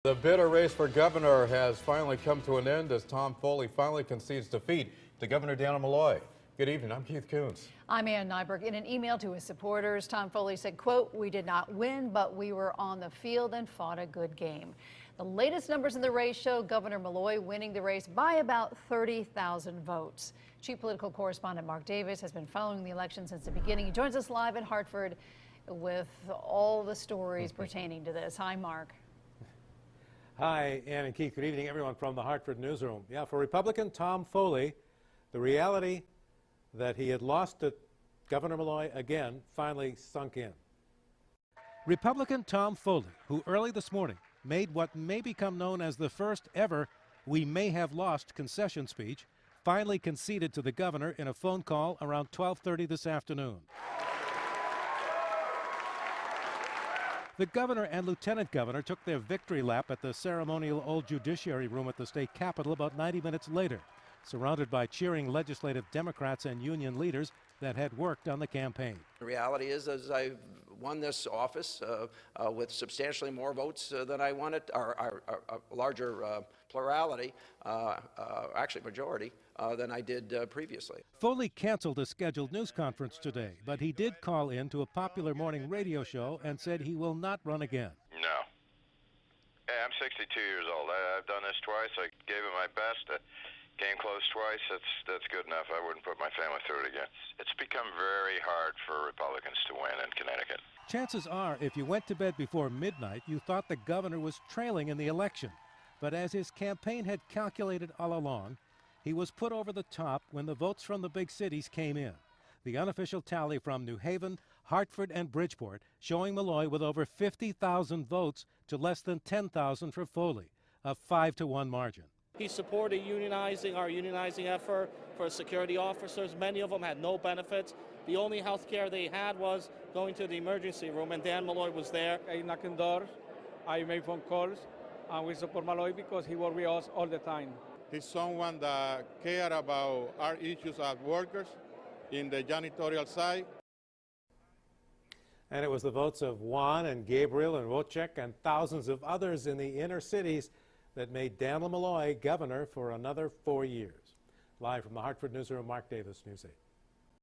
The bitter race for governor has finally come to an end as Tom Foley finally concedes defeat to Governor Malloy. Good evening, I'm Keith Coons. I'm Ann Nyberg. In an email to his supporters, Tom Foley said, quote, "We did not win, but we were on the field and fought a good game." The latest numbers in the race show Governor Malloy winning the race by about 30,000 votes. Chief political correspondent Mark Davis has been following the election since the beginning. He joins us live in Hartford with all the stories pertaining to this. Hi, Mark. Hi, Ann and Keith. Good evening, everyone from the Hartford newsroom. Yeah, for Republican Tom Foley, the reality that he had lost to Governor Malloy again finally sunk in. Republican Tom Foley, who early this morning made what may become known as the first ever "we may have lost" concession speech, finally conceded to the governor in a phone call around 12:30 this afternoon. The governor and lieutenant governor took their victory lap at the ceremonial old judiciary room at the state capitol about 90 minutes later, surrounded by cheering legislative Democrats and union leaders that had worked on the campaign. The reality is I've won this office with substantially more votes than I wanted, or a larger plurality, actually majority, than I did previously. Foley canceled a scheduled news conference today, but he did call in to a popular morning radio show and said he will not run again. No. Hey, I'm 62 years old. I've done this twice. I gave it my best. Came close twice. That's good enough. I wouldn't put my family through it again. It's become very hard for Republicans to win in Connecticut. Chances are, if you went to bed before midnight, you thought the governor was trailing in the election. But as his campaign had calculated all along, he was put over the top when the votes from the big cities came in. The unofficial tally from New Haven, Hartford, and Bridgeport showing Malloy with over 50,000 votes to less than 10,000 for Foley, a 5-to-1 margin. He supported our unionizing effort for security officers. Many of them had no benefits. The only health care they had was going to the emergency room, and Dan Malloy was there. I knock on doors, I make phone calls, and we support Malloy because he works with us all the time. He's someone that cares about our issues as workers in the janitorial side. And it was the votes of Juan and Gabriel and Wojciech and thousands of others in the inner cities that made Dan Malloy governor for another 4 years. Live from the Hartford newsroom, Mark Davis, News 8.